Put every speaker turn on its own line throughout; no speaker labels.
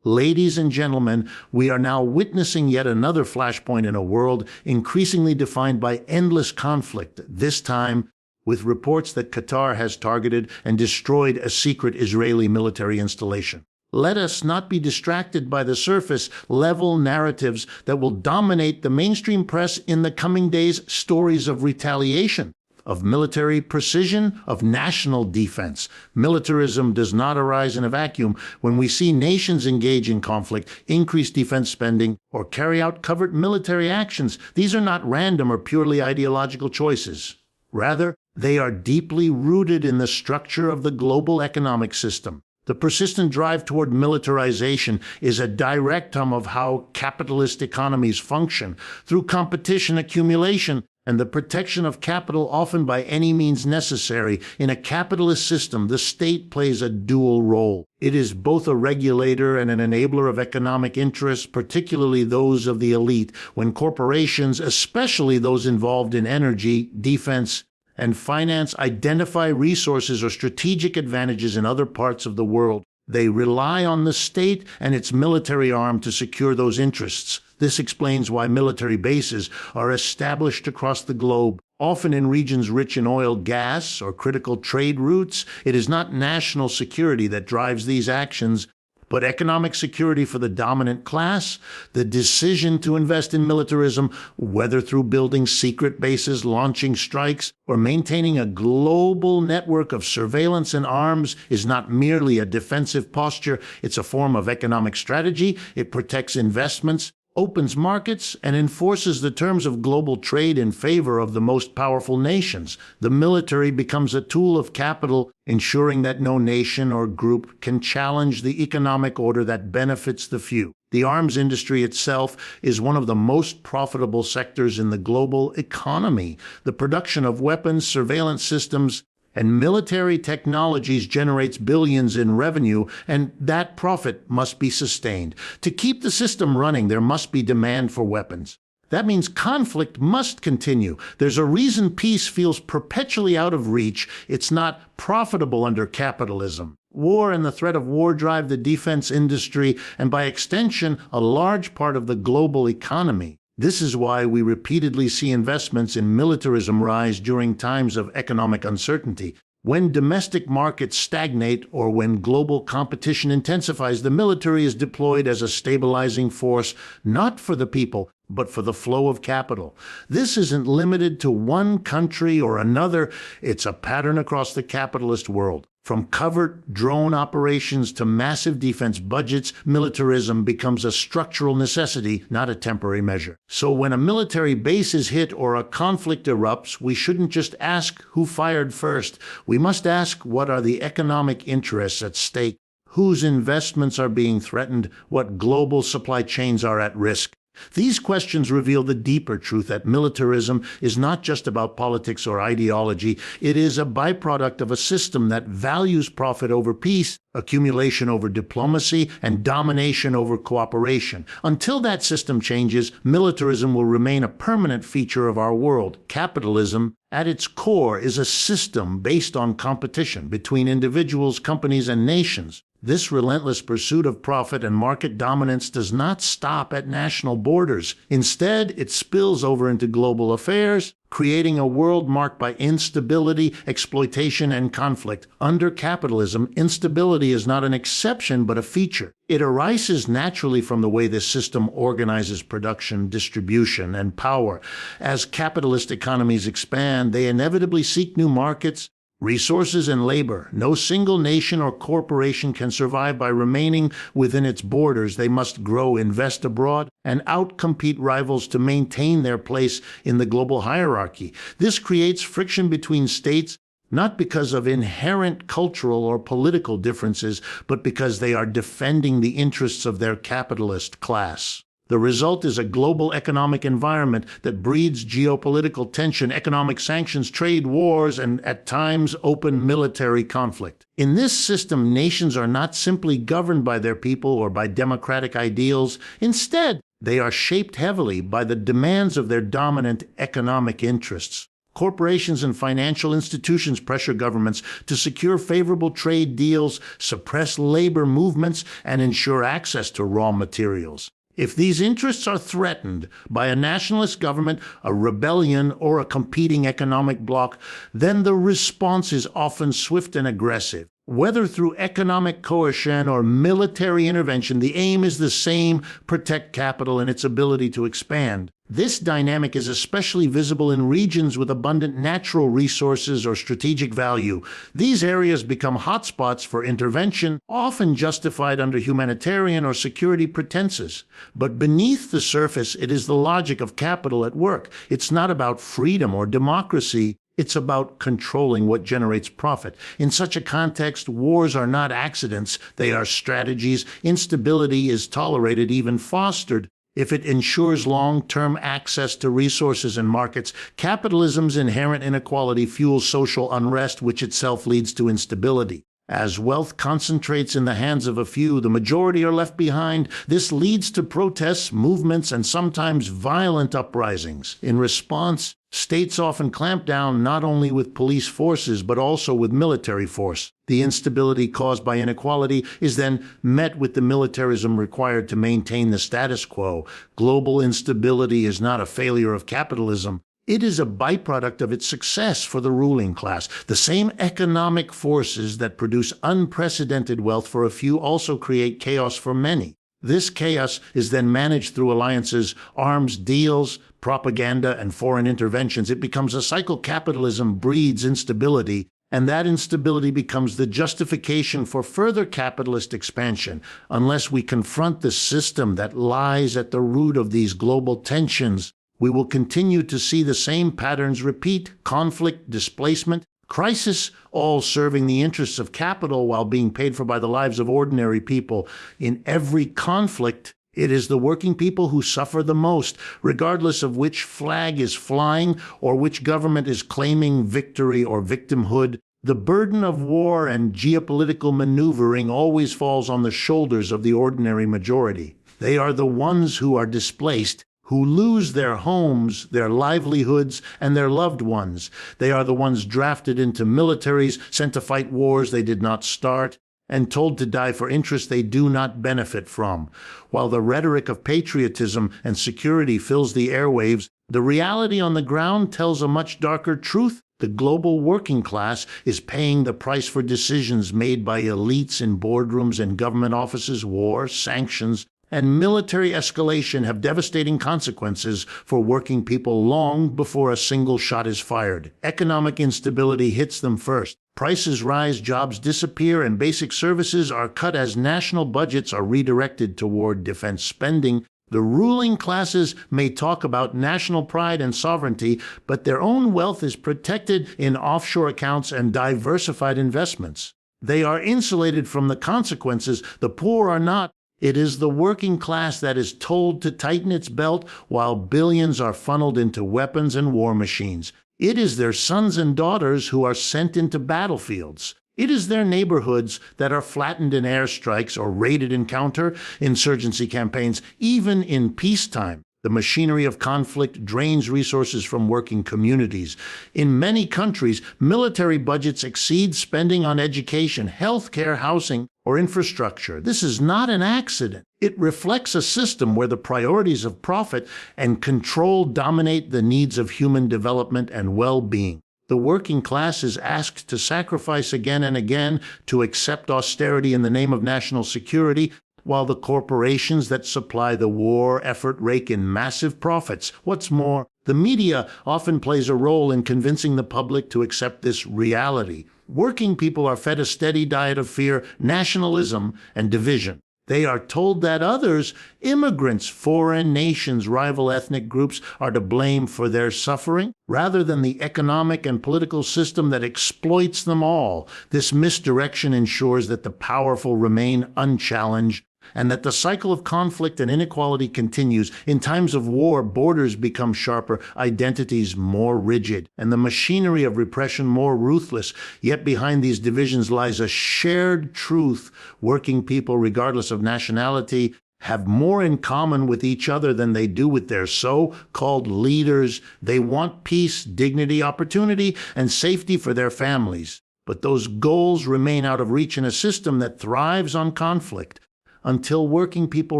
Ladies and gentlemen, we are now witnessing yet another flashpoint in a world increasingly defined by endless conflict, this time with reports that Qatar has targeted and destroyed a secret Israeli military installation. Let us not be distracted by the surface-level narratives that will dominate the mainstream press in the coming days, stories of retaliation, of military precision, of national defense. Militarism does not arise in a vacuum. When we see nations engage in conflict, increase defense spending, or carry out covert military actions, these are not random or purely ideological choices. Rather, they are deeply rooted in the structure of the global economic system. The persistent drive toward militarization is a direct outcome of how capitalist economies function, through competition, accumulation, and the protection of capital, often by any means necessary. In a capitalist system, the state plays a dual role. It is both a regulator and an enabler of economic interests, particularly those of the elite, when corporations, especially those involved in energy, defense, and finance, identify resources or strategic advantages in other parts of the world. They rely on the state and its military arm to secure those interests. This explains why military bases are established across the globe, often in regions rich in oil, gas, or critical trade routes. It is not national security that drives these actions, but economic security for the dominant class. The decision to invest in militarism, whether through building secret bases, launching strikes, or maintaining a global network of surveillance and arms, is not merely a defensive posture. It's a form of economic strategy. It protects investments, opens markets, and enforces the terms of global trade in favor of the most powerful nations. The military becomes a tool of capital, ensuring that no nation or group can challenge the economic order that benefits the few. The arms industry itself is one of the most profitable sectors in the global economy. The production of weapons, surveillance systems, and military technologies generates billions in revenue, and that profit must be sustained. To keep the system running, there must be demand for weapons. That means conflict must continue. There's a reason peace feels perpetually out of reach. It's not profitable under capitalism. War and the threat of war drive the defense industry, and by extension, a large part of the global economy. This is why we repeatedly see investments in militarism rise during times of economic uncertainty. When domestic markets stagnate or when global competition intensifies, the military is deployed as a stabilizing force, not for the people, but for the flow of capital. This isn't limited to one country or another. It's a pattern across the capitalist world. From covert drone operations to massive defense budgets, militarism becomes a structural necessity, not a temporary measure. So when a military base is hit or a conflict erupts, we shouldn't just ask who fired first. We must ask, what are the economic interests at stake? Whose investments are being threatened? What global supply chains are at risk? These questions reveal the deeper truth that militarism is not just about politics or ideology. It is a byproduct of a system that values profit over peace, accumulation over diplomacy, and domination over cooperation. Until that system changes, militarism will remain a permanent feature of our world. Capitalism, at its core, is a system based on competition between individuals, companies, and nations. This relentless pursuit of profit and market dominance does not stop at national borders. Instead, it spills over into global affairs, creating a world marked by instability, exploitation, and conflict. Under capitalism, instability is not an exception but a feature. It arises naturally from the way this system organizes production, distribution, and power. As capitalist economies expand, they inevitably seek new markets, resources, and labor. No single nation or corporation can survive by remaining within its borders. They must grow, invest abroad, and outcompete rivals to maintain their place in the global hierarchy. This creates friction between states, not because of inherent cultural or political differences, but because they are defending the interests of their capitalist class. The result is a global economic environment that breeds geopolitical tension, economic sanctions, trade wars, and at times open military conflict. In this system, nations are not simply governed by their people or by democratic ideals. Instead, they are shaped heavily by the demands of their dominant economic interests. Corporations and financial institutions pressure governments to secure favorable trade deals, suppress labor movements, and ensure access to raw materials. If these interests are threatened by a nationalist government, a rebellion, or a competing economic bloc, then the response is often swift and aggressive. Whether through economic coercion or military intervention, the aim is the same: protect capital and its ability to expand. This dynamic is especially visible in regions with abundant natural resources or strategic value. These areas become hotspots for intervention, often justified under humanitarian or security pretenses. But beneath the surface, it is the logic of capital at work. It's not about freedom or democracy. It's about controlling what generates profit. In such a context, wars are not accidents. They are strategies. Instability is tolerated, even fostered, if it ensures long-term access to resources and markets. Capitalism's inherent inequality fuels social unrest, which itself leads to instability. As wealth concentrates in the hands of a few, the majority are left behind. This leads to protests, movements, and sometimes violent uprisings. In response, states often clamp down not only with police forces, but also with military force. The instability caused by inequality is then met with the militarism required to maintain the status quo. Global instability is not a failure of capitalism. It is a byproduct of its success for the ruling class. The same economic forces that produce unprecedented wealth for a few also create chaos for many. This chaos is then managed through alliances, arms deals, propaganda, and foreign interventions. It becomes a cycle. Capitalism breeds instability, and that instability becomes the justification for further capitalist expansion. Unless we confront the system that lies at the root of these global tensions, we will continue to see the same patterns repeat: conflict, displacement, crisis, all serving the interests of capital while being paid for by the lives of ordinary people. In every conflict, it is the working people who suffer the most, regardless of which flag is flying or which government is claiming victory or victimhood. The burden of war and geopolitical maneuvering always falls on the shoulders of the ordinary majority. They are the ones who are displaced, who lose their homes, their livelihoods, and their loved ones. They are the ones drafted into militaries, sent to fight wars they did not start, and told to die for interests they do not benefit from. While the rhetoric of patriotism and security fills the airwaves, the reality on the ground tells a much darker truth. The global working class is paying the price for decisions made by elites in boardrooms and government offices. War, sanctions, and military escalation have devastating consequences for working people long before a single shot is fired. Economic instability hits them first. Prices rise, jobs disappear, and basic services are cut as national budgets are redirected toward defense spending. The ruling classes may talk about national pride and sovereignty, but their own wealth is protected in offshore accounts and diversified investments. They are insulated from the consequences. The poor are not. It is the working class that is told to tighten its belt while billions are funneled into weapons and war machines. It is their sons and daughters who are sent into battlefields. It is their neighborhoods that are flattened in airstrikes or raided in counter-insurgency campaigns. Even in peacetime, the machinery of conflict drains resources from working communities. In many countries, military budgets exceed spending on education, healthcare, housing, or infrastructure. This is not an accident. It reflects a system where the priorities of profit and control dominate the needs of human development and well-being. The working class is asked to sacrifice again and again, to accept austerity in the name of national security, while the corporations that supply the war effort rake in massive profits. What's more, the media often plays a role in convincing the public to accept this reality. Working people are fed a steady diet of fear, nationalism, and division. They are told that others, immigrants, foreign nations, rival ethnic groups, are to blame for their suffering, rather than the economic and political system that exploits them all. This misdirection ensures that the powerful remain unchallenged, and that the cycle of conflict and inequality continues. In times of war, borders become sharper, identities more rigid, and the machinery of repression more ruthless. Yet behind these divisions lies a shared truth. Working people, regardless of nationality, have more in common with each other than they do with their so-called leaders. They want peace, dignity, opportunity, and safety for their families. But those goals remain out of reach in a system that thrives on conflict. Until working people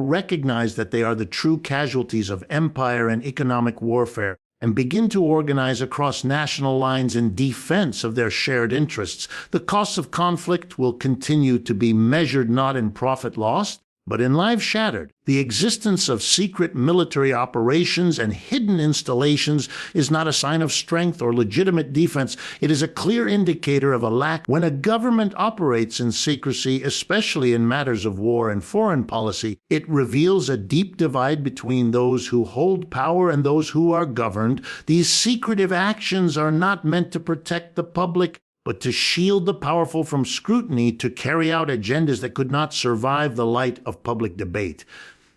recognize that they are the true casualties of empire and economic warfare and begin to organize across national lines in defense of their shared interests, the costs of conflict will continue to be measured not in profit lost, but in lives shattered. The existence of secret military operations and hidden installations is not a sign of strength or legitimate defense. It is a clear indicator of a lack. When a government operates in secrecy, especially in matters of war and foreign policy, it reveals a deep divide between those who hold power and those who are governed. These secretive actions are not meant to protect the public, but to shield the powerful from scrutiny, to carry out agendas that could not survive the light of public debate.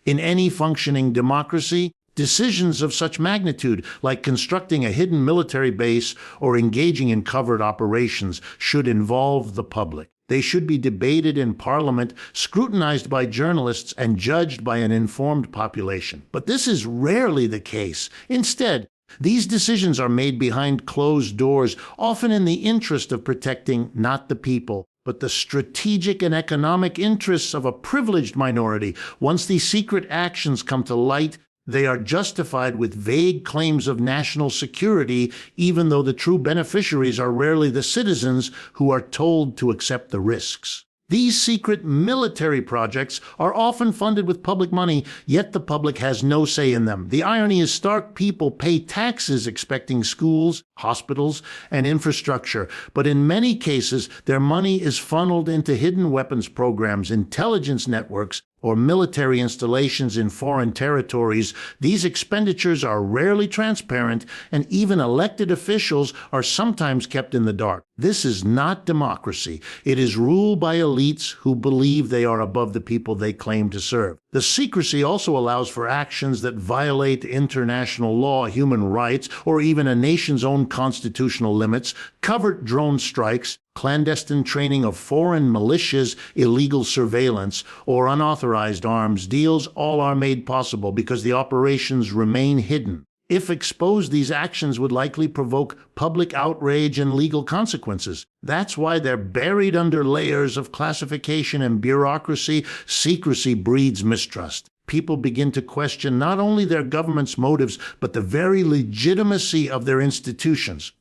In any functioning democracy, decisions of such magnitude, like constructing a hidden military base or engaging in covert operations, should involve the public. They should be debated in Parliament, scrutinized by journalists, and judged by an informed population. But this is rarely the case. Instead, these decisions are made behind closed doors, often in the interest of protecting not the people, but the strategic and economic interests of a privileged minority. Once these secret actions come to light, they are justified with vague claims of national security, even though the true beneficiaries are rarely the citizens who are told to accept the risks. These secret military projects are often funded with public money, yet the public has no say in them. The irony is stark. People pay taxes expecting schools, hospitals, and infrastructure, but in many cases, their money is funneled into hidden weapons programs, intelligence networks, or military installations in foreign territories. These expenditures are rarely transparent, and even elected officials are sometimes kept in the dark. This is not democracy. It is ruled by elites who believe they are above the people they claim to serve. The secrecy also allows for actions that violate international law, human rights, or even a nation's own constitutional limits. Covert drone strikes, clandestine training of foreign militias, illegal surveillance, or unauthorized arms deals all are made possible because the operations remain hidden. If exposed, these actions would likely provoke public outrage and legal consequences. That's why they're buried under layers of classification and bureaucracy. Secrecy breeds mistrust. People begin to question not only their government's motives, but the very legitimacy of their institutions.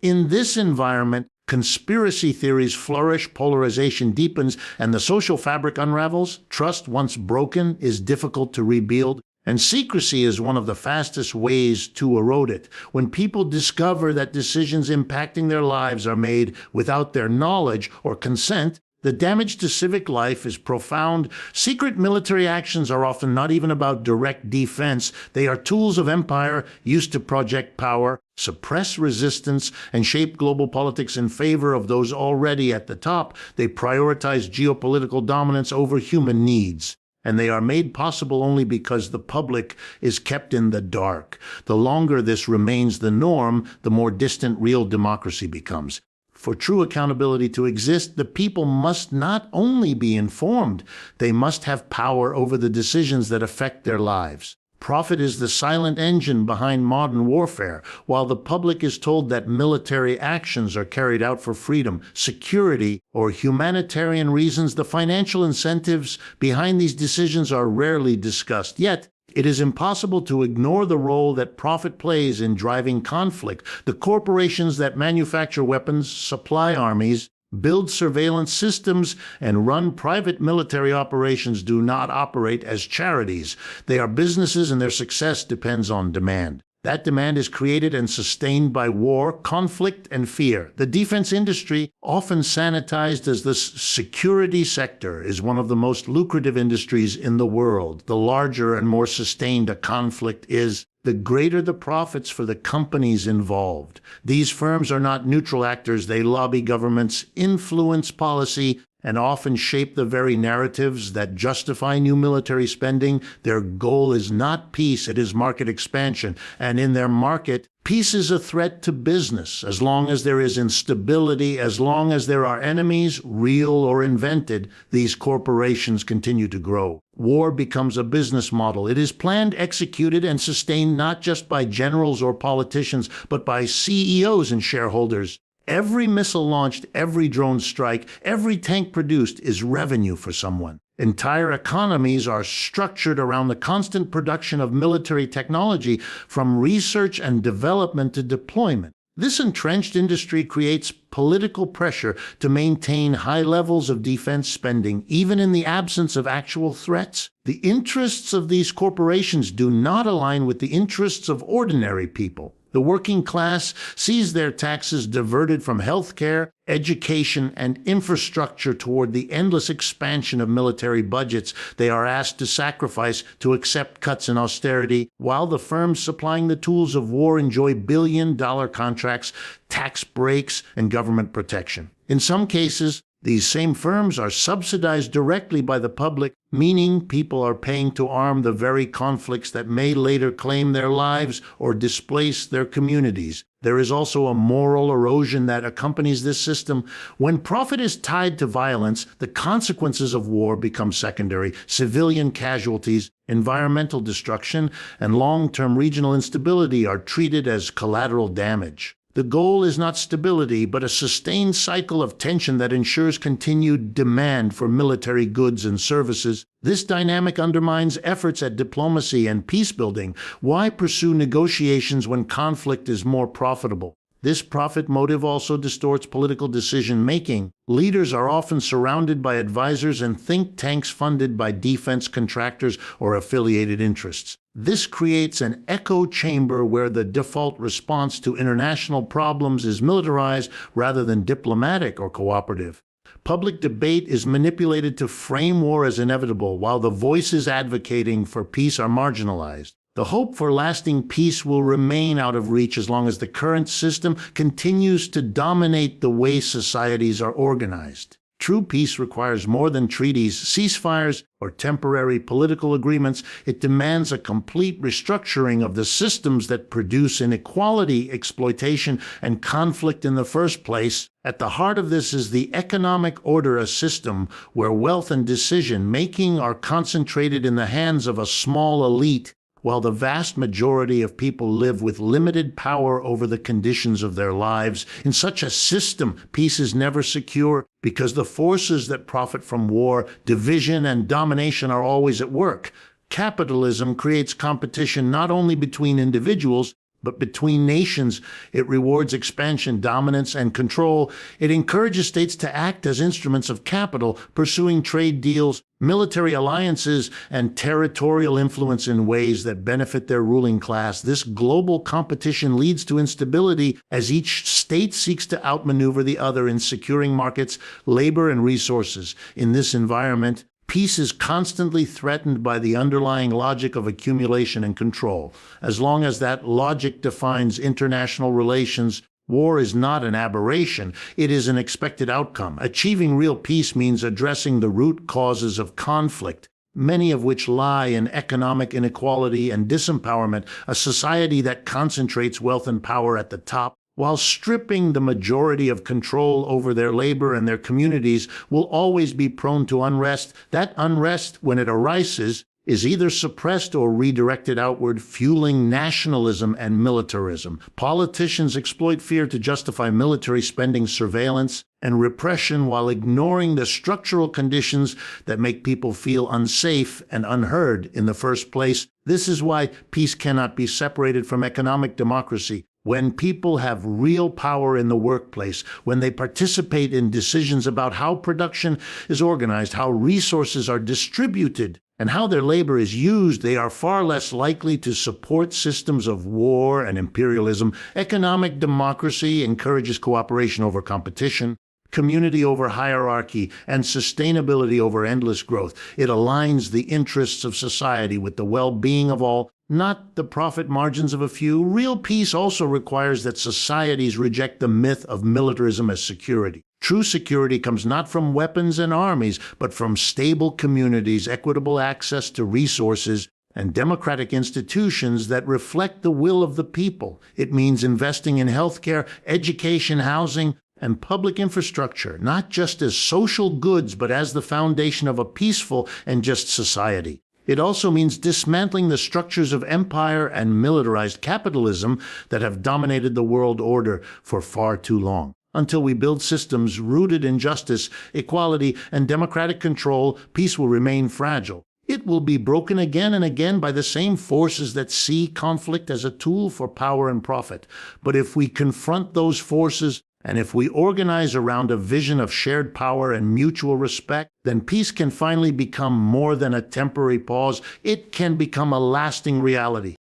In this environment, conspiracy theories flourish, polarization deepens, and the social fabric unravels. Trust, once broken, is difficult to rebuild, and secrecy is one of the fastest ways to erode it. When people discover that decisions impacting their lives are made without their knowledge or consent, the damage to civic life is profound. Secret military actions are often not even about direct defense. They are tools of empire used to project power, suppress resistance, and shape global politics in favor of those already at the top. They prioritize geopolitical dominance over human needs. And they are made possible only because the public is kept in the dark. The longer this remains the norm, the more distant real democracy becomes. For true accountability to exist, the people must not only be informed, they must have power over the decisions that affect their lives. Profit is the silent engine behind modern warfare. While the public is told that military actions are carried out for freedom, security, or humanitarian reasons, the financial incentives behind these decisions are rarely discussed. Yet, it is impossible to ignore the role that profit plays in driving conflict. The corporations that manufacture weapons, supply armies, build surveillance systems, and run private military operations do not operate as charities. They are businesses, and their success depends on demand. That demand is created and sustained by war, conflict, and fear. The defense industry, often sanitized as the security sector, is one of the most lucrative industries in the world. The larger and more sustained a conflict is, the greater the profits for the companies involved. These firms are not neutral actors. They lobby governments, influence policy, and often shape the very narratives that justify new military spending. Their goal is not peace, it is market expansion. And in their market, peace is a threat to business. As long as there is instability, as long as there are enemies, real or invented, these corporations continue to grow. War becomes a business model. It is planned, executed, and sustained not just by generals or politicians, but by CEOs and shareholders. Every missile launched, every drone strike, every tank produced is revenue for someone. Entire economies are structured around the constant production of military technology, from research and development to deployment. This entrenched industry creates political pressure to maintain high levels of defense spending, even in the absence of actual threats. The interests of these corporations do not align with the interests of ordinary people. The working class sees their taxes diverted from healthcare, education, and infrastructure toward the endless expansion of military budgets they are asked to sacrifice to accept cuts in austerity, while the firms supplying the tools of war enjoy billion-dollar contracts, tax breaks, and government protection. In some cases, these same firms are subsidized directly by the public, meaning people are paying to arm the very conflicts that may later claim their lives or displace their communities. There is also a moral erosion that accompanies this system. When profit is tied to violence, the consequences of war become secondary. Civilian casualties, environmental destruction, and long-term regional instability are treated as collateral damage. The goal is not stability, but a sustained cycle of tension that ensures continued demand for military goods and services. This dynamic undermines efforts at diplomacy and peace-building. Why pursue negotiations when conflict is more profitable? This profit motive also distorts political decision-making. Leaders are often surrounded by advisors and think tanks funded by defense contractors or affiliated interests. This creates an echo chamber where the default response to international problems is militarized rather than diplomatic or cooperative. Public debate is manipulated to frame war as inevitable, while the voices advocating for peace are marginalized. The hope for lasting peace will remain out of reach as long as the current system continues to dominate the way societies are organized. True peace requires more than treaties, ceasefires, or temporary political agreements. It demands a complete restructuring of the systems that produce inequality, exploitation, and conflict in the first place. At the heart of this is the economic order, a system where wealth and decision-making are concentrated in the hands of a small elite, while the vast majority of people live with limited power over the conditions of their lives. In such a system, peace is never secure because the forces that profit from war, division, and domination are always at work. Capitalism creates competition not only between individuals, but between nations. It rewards expansion, dominance, and control. It encourages states to act as instruments of capital, pursuing trade deals, military alliances, and territorial influence in ways that benefit their ruling class. This global competition leads to instability as each state seeks to outmaneuver the other in securing markets, labor, and resources. In this environment, peace is constantly threatened by the underlying logic of accumulation and control. As long as that logic defines international relations, war is not an aberration, it is an expected outcome. Achieving real peace means addressing the root causes of conflict, many of which lie in economic inequality and disempowerment, a society that concentrates wealth and power at the top, while stripping the majority of control over their labor and their communities, will always be prone to unrest. That unrest, when it arises, is either suppressed or redirected outward, fueling nationalism and militarism. Politicians exploit fear to justify military spending, surveillance, and repression while ignoring the structural conditions that make people feel unsafe and unheard in the first place. This is why peace cannot be separated from economic democracy. When people have real power in the workplace, when they participate in decisions about how production is organized, how resources are distributed, and how their labor is used, they are far less likely to support systems of war and imperialism. Economic democracy encourages cooperation over competition, community over hierarchy, and sustainability over endless growth. It aligns the interests of society with the well-being of all. not the profit margins of a few. Real peace also requires that societies reject the myth of militarism as security. True security comes not from weapons and armies, but from stable communities, equitable access to resources, and democratic institutions that reflect the will of the people. It means investing in healthcare, education, housing, and public infrastructure, not just as social goods, but as the foundation of a peaceful and just society. It also means dismantling the structures of empire and militarized capitalism that have dominated the world order for far too long. Until we build systems rooted in justice, equality, and democratic control, peace will remain fragile. It will be broken again and again by the same forces that see conflict as a tool for power and profit. But if we confront those forces, and if we organize around a vision of shared power and mutual respect, then peace can finally become more than a temporary pause. It can become a lasting reality.